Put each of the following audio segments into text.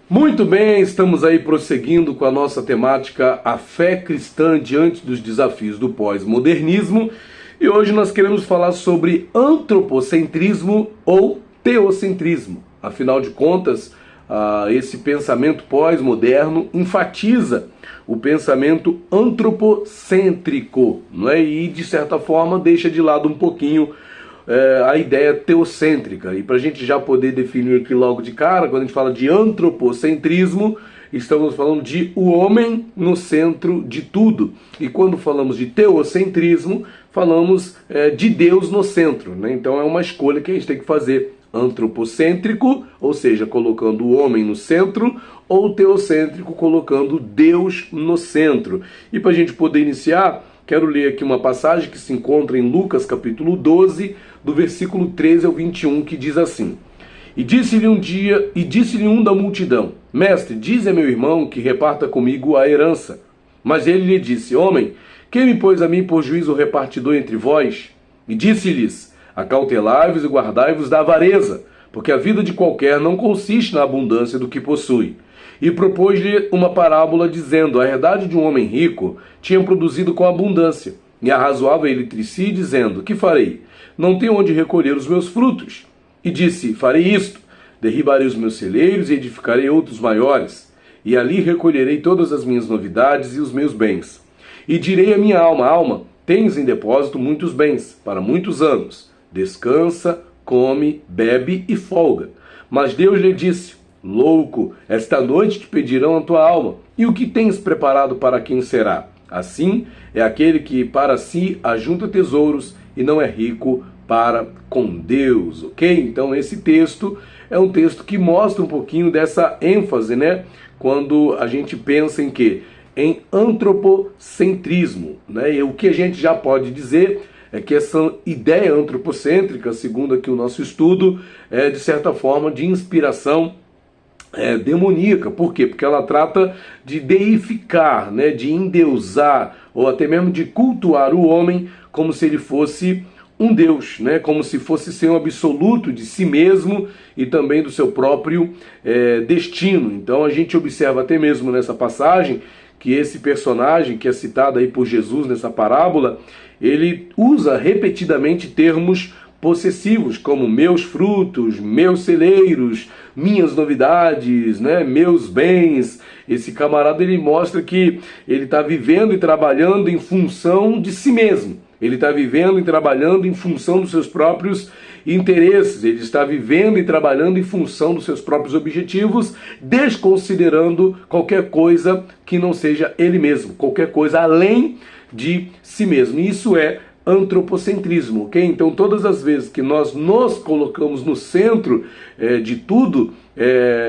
Muito bem, estamos aí prosseguindo com a nossa temática A Fé Cristã Diante dos Desafios do Pós-Modernismo. E hoje nós queremos falar sobre antropocentrismo ou teocentrismo. Afinal de contas, esse pensamento pós-moderno enfatiza o pensamento antropocêntrico, não é? E de certa forma deixa de lado um pouquinho a ideia teocêntrica. E para a gente já poder definir aqui logo de cara, quando a gente fala de antropocentrismo, estamos falando de o homem no centro de tudo. E quando falamos de teocentrismo, falamos de Deus no centro, né? Então é uma escolha que a gente tem que fazer. Antropocêntrico, ou seja, colocando o homem no centro, ou teocêntrico, colocando Deus no centro. E para a gente poder iniciar, quero ler aqui uma passagem que se encontra em Lucas capítulo 12, do versículo 13 ao 21, que diz assim: E disse-lhe um da multidão: Mestre, dize a meu irmão que reparta comigo a herança. Mas ele lhe disse: Homem, quem me pôs a mim por juiz o repartidor entre vós? E disse-lhes: Acautelai-vos e guardai-vos da avareza, porque a vida de qualquer não consiste na abundância do que possui. E propôs-lhe uma parábola, dizendo: A herdade de um homem rico tinha produzido com abundância. E arrazoava ele entre si, dizendo: Que farei? Não tenho onde recolher os meus frutos. E disse: Farei isto: derribarei os meus celeiros e edificarei outros maiores. E ali recolherei todas as minhas novidades e os meus bens. E direi à minha alma: Alma, tens em depósito muitos bens, para muitos anos. Descansa, come, bebe e folga. Mas Deus lhe disse: Louco, esta noite te pedirão a tua alma, e o que tens preparado para quem será? Assim é aquele que para si ajunta tesouros e não é rico para com Deus, ok? Então esse texto é um texto que mostra um pouquinho dessa ênfase, né? Quando a gente pensa em quê? Em antropocentrismo, né? E o que a gente já pode dizer é que essa ideia antropocêntrica, segundo aqui o nosso estudo, é de certa forma de inspiração demoníaca. Por quê? Porque ela trata de deificar, né, de endeusar, ou até mesmo de cultuar o homem como se ele fosse um Deus, né, como se fosse ser um absoluto de si mesmo e também do seu próprio destino. Então a gente observa até mesmo nessa passagem que esse personagem que é citado aí por Jesus nessa parábola, ele usa repetidamente termos possessivos, como meus frutos, meus celeiros, minhas novidades, né, meus bens. Esse camarada, ele mostra que ele está vivendo e trabalhando em função de si mesmo. Ele está vivendo e trabalhando em função dos seus próprios interesses. Ele está vivendo e trabalhando em função dos seus próprios objetivos, desconsiderando qualquer coisa que não seja ele mesmo, qualquer coisa além de si mesmo. E isso é antropocentrismo, ok? Então todas as vezes que nós nos colocamos no centro de tudo,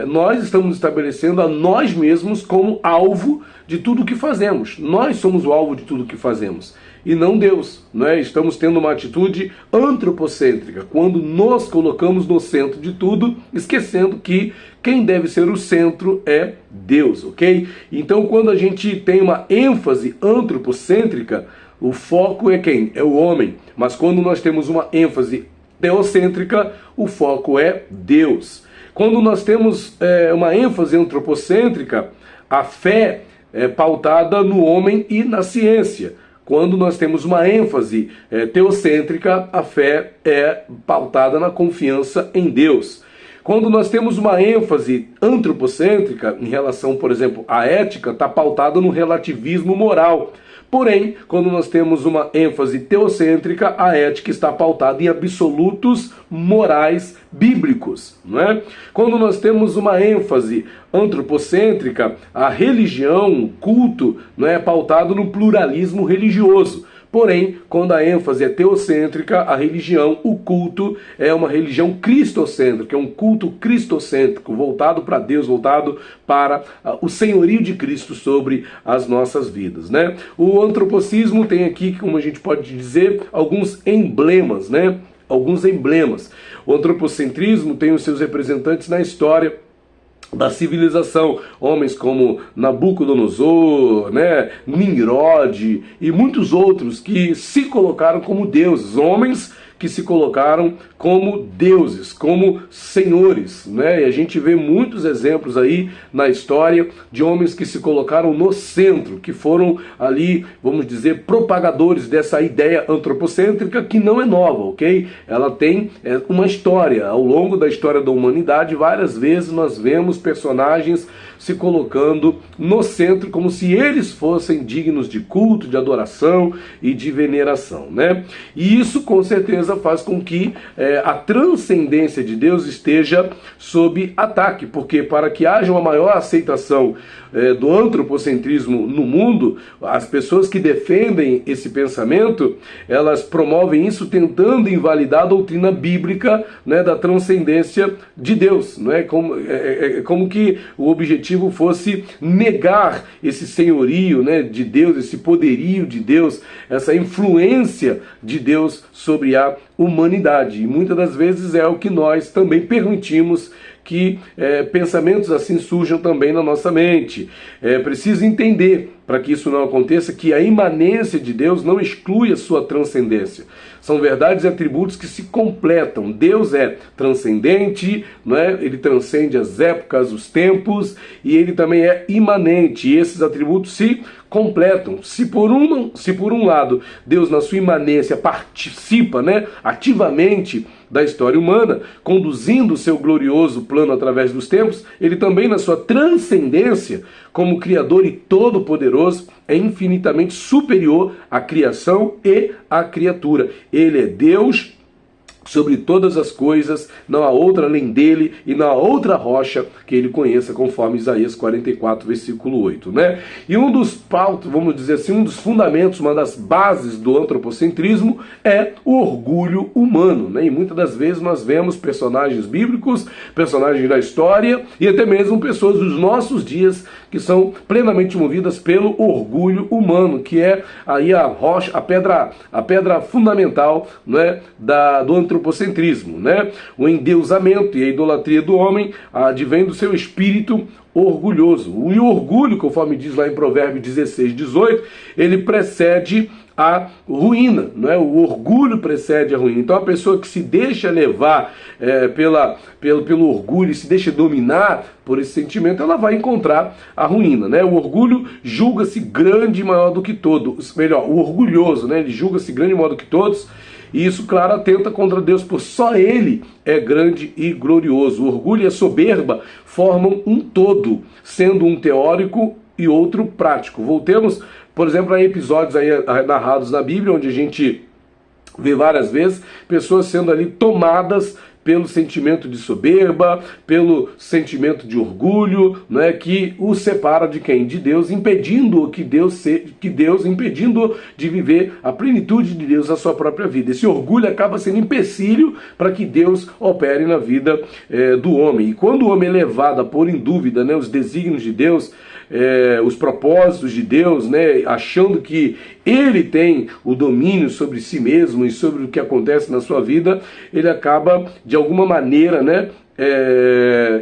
nós estamos estabelecendo a nós mesmos como alvo de tudo o que fazemos. Nós somos o alvo de tudo o que fazemos e não Deus, não é? Estamos tendo uma atitude antropocêntrica quando nos colocamos no centro de tudo, esquecendo que quem deve ser o centro é Deus, ok? Então quando a gente tem uma ênfase antropocêntrica, o foco é quem? É o homem. Mas quando nós temos uma ênfase teocêntrica, o foco é Deus. Quando nós temos uma ênfase antropocêntrica, a fé é pautada no homem e na ciência. Quando nós temos uma ênfase teocêntrica, a fé é pautada na confiança em Deus. Quando nós temos uma ênfase antropocêntrica em relação, por exemplo, à ética, está pautada no relativismo moral. Porém, quando nós temos uma ênfase teocêntrica, a ética está pautada em absolutos morais bíblicos, não é? Quando nós temos uma ênfase antropocêntrica, a religião, o culto, não é pautado no pluralismo religioso. Porém, quando a ênfase é teocêntrica, a religião, o culto, é uma religião cristocêntrica, é um culto cristocêntrico, voltado para Deus, voltado para o senhorio de Cristo sobre as nossas vidas, né? O antropocismo tem aqui, como a gente pode dizer, alguns emblemas, né? Alguns emblemas. O antropocentrismo tem os seus representantes na história da civilização, homens como Nabucodonosor, né, Nimrod e muitos outros que se colocaram como deuses, homens que se colocaram como deuses, como senhores, né? E a gente vê muitos exemplos aí na história de homens que se colocaram no centro, que foram ali, vamos dizer, propagadores dessa ideia antropocêntrica, que não é nova, ok? Ela tem uma história. Ao longo da história da humanidade, várias vezes nós vemos personagens se colocando no centro como se eles fossem dignos de culto, de adoração e de veneração, né? E isso com certeza faz com que a transcendência de Deus esteja sob ataque, porque para que haja uma maior aceitação do antropocentrismo no mundo, as pessoas que defendem esse pensamento, elas promovem isso tentando invalidar a doutrina bíblica, né, da transcendência de Deus, né? Como que o objetivo fosse negar esse senhorio, né, de Deus, esse poderio de Deus, essa influência de Deus sobre a humanidade. E muitas das vezes é o que nós também permitimos que pensamentos assim surjam também na nossa mente. É preciso entender, para que isso não aconteça, que a imanência de Deus não exclui a sua transcendência. São verdades e atributos que se completam. Deus é transcendente, não é? Ele transcende as épocas, os tempos, e ele também é imanente. E esses atributos se completam. Se por um lado Deus na sua imanência participa, né, ativamente da história humana, conduzindo o seu glorioso plano através dos tempos, ele também na sua transcendência, como Criador e Todo-Poderoso, é infinitamente superior à criação e à criatura. Ele é Deus sobre todas as coisas, não há outra além dele e não há outra rocha que ele conheça, conforme Isaías 44, versículo 8, né? E um dos pautos, vamos dizer assim, um dos fundamentos, uma das bases do antropocentrismo é o orgulho humano, né? E muitas das vezes nós vemos personagens bíblicos, personagens da história e até mesmo pessoas dos nossos dias que são plenamente movidas pelo orgulho humano, que é aí a rocha, a pedra fundamental, né, do antropocentrismo, né? O endeusamento e a idolatria do homem advém do seu espírito orgulhoso. E o orgulho, conforme diz lá em Provérbios 16, 18, ele precede a ruína, não é? O orgulho precede a ruína. Então a pessoa que se deixa levar pelo orgulho e se deixa dominar por esse sentimento, ela vai encontrar a ruína, né? O orgulho julga-se grande e maior do que todos. Melhor, o orgulhoso, né? Ele julga-se grande e maior do que todos. E isso, claro, atenta contra Deus, por só Ele é grande e glorioso. O orgulho e a soberba formam um todo, sendo um teórico e outro prático. Voltemos, por exemplo, a episódios aí narrados na Bíblia, onde a gente vê várias vezes pessoas sendo ali tomadas pelo sentimento de soberba, pelo sentimento de orgulho, né, que o separa de quem? De Deus, impedindo impedindo de viver a plenitude de Deus na sua própria vida. Esse orgulho acaba sendo empecilho para que Deus opere na vida do homem. E quando o homem é levado a pôr em dúvida, né, os desígnios de Deus, os propósitos de Deus, né, achando que ele tem o domínio sobre si mesmo e sobre o que acontece na sua vida, ele acaba, de alguma maneira, né,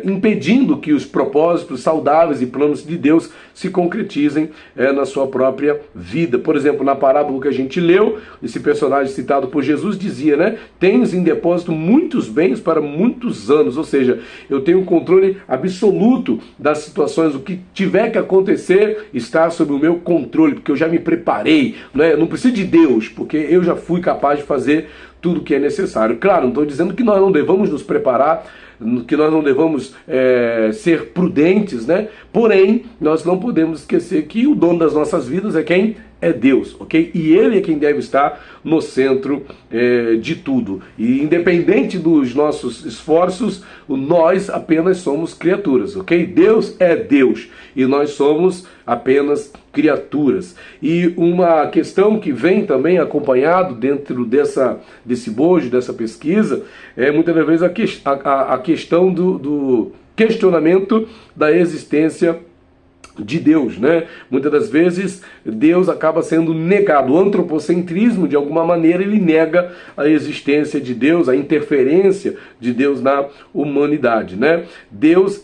impedindo que os propósitos saudáveis e planos de Deus se concretizem na sua própria vida. Por exemplo, na parábola que a gente leu, esse personagem citado por Jesus dizia, né, tens em depósito muitos bens para muitos anos, ou seja, eu tenho controle absoluto das situações, o que tiver que acontecer está sob o meu controle, porque eu já me preparei, né? Não preciso de Deus, porque eu já fui capaz de fazer tudo o que é necessário. Claro, não estou dizendo que nós não devamos nos preparar, que nós não devamos ser prudentes, né? Porém, nós não podemos esquecer que o dono das nossas vidas é quem? É Deus, ok? E Ele é quem deve estar no centro de tudo. E independente dos nossos esforços, nós apenas somos criaturas, ok? Deus é Deus e nós somos apenas criaturas. E uma questão que vem também acompanhado dentro desse bojo, dessa pesquisa, é muitas das vezes a questão do questionamento da existência de Deus, né? Muitas das vezes Deus acaba sendo negado. O antropocentrismo, de alguma maneira, ele nega a existência de Deus, a interferência de Deus na humanidade, né? Deus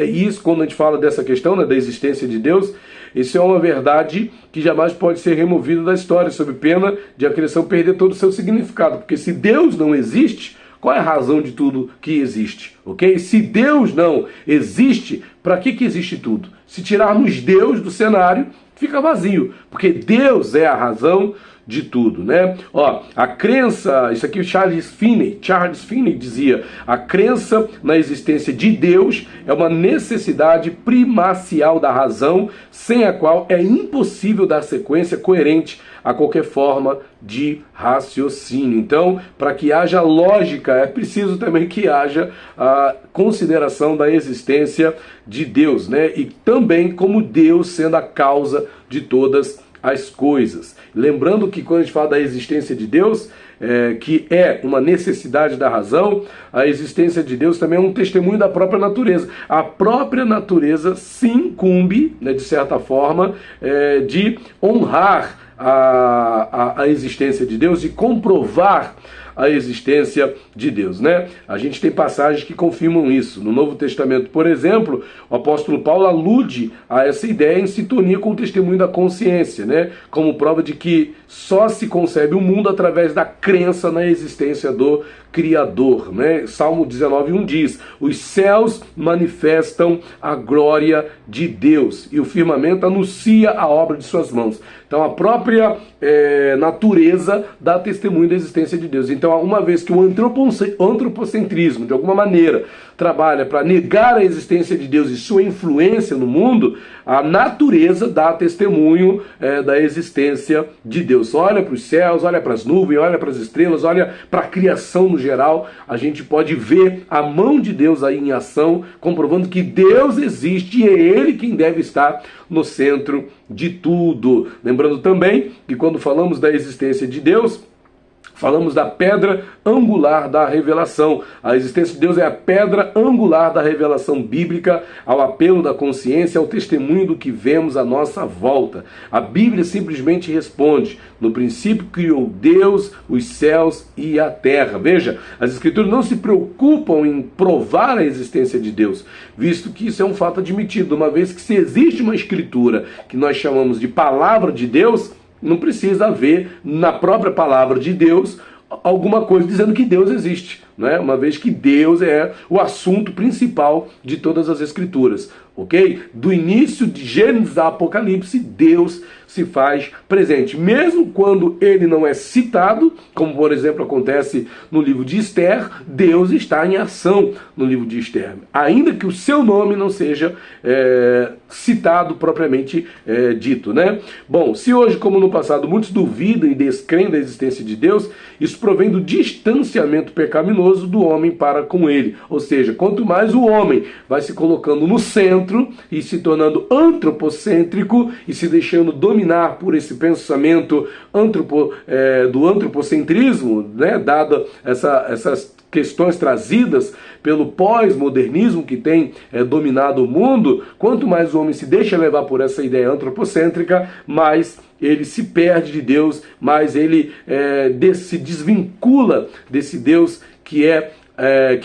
Isso, quando a gente fala dessa questão, né, da existência de Deus, isso é uma verdade que jamais pode ser removida da história, sob pena de a criação perder todo o seu significado. Porque se Deus não existe, qual é a razão de tudo que existe? Ok? Se Deus não existe, para que existe tudo? Se tirarmos Deus do cenário, fica vazio, porque Deus é a razão de tudo, né? Ó, a crença, isso aqui o Charles Finney dizia, a crença na existência de Deus é uma necessidade primacial da razão, sem a qual é impossível dar sequência coerente a qualquer forma de raciocínio. Então, para que haja lógica, é preciso também que haja a consideração da existência de Deus, né? E também como Deus sendo a causa de todas as coisas. Lembrando que quando a gente fala da existência de Deus, que é uma necessidade da razão, a existência de Deus também é um testemunho da própria natureza. A própria natureza se incumbe, né, de certa forma, de honrar a existência de Deus, de comprovar a existência de Deus, né? A gente tem passagens que confirmam isso. No Novo Testamento, por exemplo, o apóstolo Paulo alude a essa ideia em sintonia com o testemunho da consciência, né? Como prova de que só se concebe o mundo através da crença na existência do Criador, né? Salmo 19:1 diz: os céus manifestam a glória de Deus e o firmamento anuncia a obra de suas mãos. Então a própria natureza dá testemunho da existência de Deus. Então, uma vez que o antropocentrismo, de alguma maneira, trabalha para negar a existência de Deus e sua influência no mundo, a natureza dá testemunho da existência de Deus. Olha para os céus, olha para as nuvens, olha para as estrelas, olha para a criação no geral, a gente pode ver a mão de Deus aí em ação, comprovando que Deus existe e é Ele quem deve estar no centro de tudo. Lembrando também que quando falamos da existência de Deus, falamos da pedra angular da revelação. A existência de Deus é a pedra angular da revelação bíblica, ao apelo da consciência, ao testemunho do que vemos à nossa volta. A Bíblia simplesmente responde: no princípio criou Deus os céus e a terra. Veja, as Escrituras não se preocupam em provar a existência de Deus, visto que isso é um fato admitido, uma vez que se existe uma Escritura que nós chamamos de palavra de Deus, não precisa haver na própria palavra de Deus alguma coisa dizendo que Deus existe, né? Uma vez que Deus é o assunto principal de todas as Escrituras, ok? Do início de Gênesis a Apocalipse, Deus se faz presente, mesmo quando ele não é citado, como por exemplo acontece no livro de Esther. Deus está em ação no livro de Esther, ainda que o seu nome não seja citado propriamente dito, né? Bom, se hoje, como no passado, muitos duvidam e descreem da existência de Deus, isso provém do distanciamento pecaminoso do homem para com ele. Ou seja, quanto mais o homem vai se colocando no centro e se tornando antropocêntrico e se deixando dominar por esse pensamento do antropocentrismo, né, dada essas questões trazidas pelo pós-modernismo que tem dominado o mundo, quanto mais o homem se deixa levar por essa ideia antropocêntrica, mais ele se perde de Deus, mais ele se desvincula desse Deus que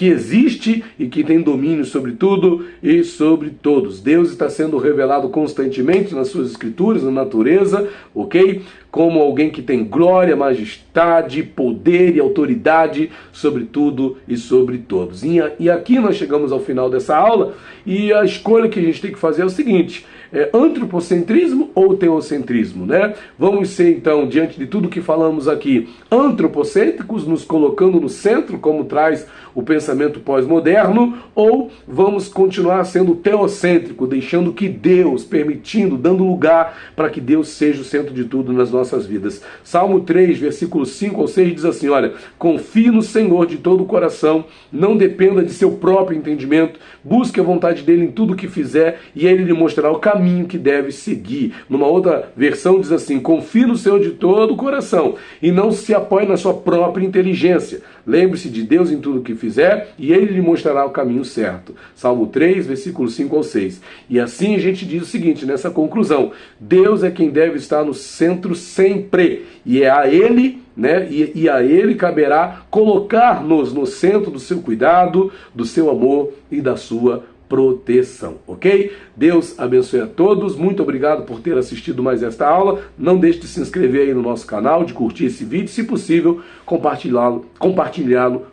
existe e que tem domínio sobre tudo e sobre todos. Deus está sendo revelado constantemente nas suas escrituras, na natureza, ok? Como alguém que tem glória, majestade, poder e autoridade sobre tudo e sobre todos. E aqui nós chegamos ao final dessa aula e a escolha que a gente tem que fazer é o seguinte: antropocentrismo ou teocentrismo, né? Vamos ser então, diante de tudo que falamos aqui, antropocêntricos, nos colocando no centro, como traz o pensamento pós-moderno, ou vamos continuar sendo teocêntrico, deixando que Deus, permitindo, dando lugar para que Deus seja o centro de tudo nas nossas vidas. Salmo 3, versículos 5 ao 6 diz assim: olha, confie no Senhor de todo o coração, não dependa de seu próprio entendimento, busque a vontade dele em tudo o que fizer e ele lhe mostrará o caminho que deve seguir. Numa outra versão diz assim: confie no Senhor de todo o coração e não se apoie na sua própria inteligência. Lembre-se de Deus em tudo o que fizer e ele lhe mostrará o caminho certo. Salmo 3, versículos 5 ao 6. E assim a gente diz o seguinte, nessa conclusão: Deus é quem deve estar no centro sempre, e é a Ele, né? E a Ele caberá colocar-nos no centro do seu cuidado, do seu amor e da sua proteção, ok? Deus abençoe a todos, muito obrigado por ter assistido mais esta aula. Não deixe de se inscrever aí no nosso canal, de curtir esse vídeo, se possível, compartilhá-lo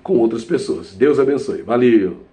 com outras pessoas. Deus abençoe, valeu!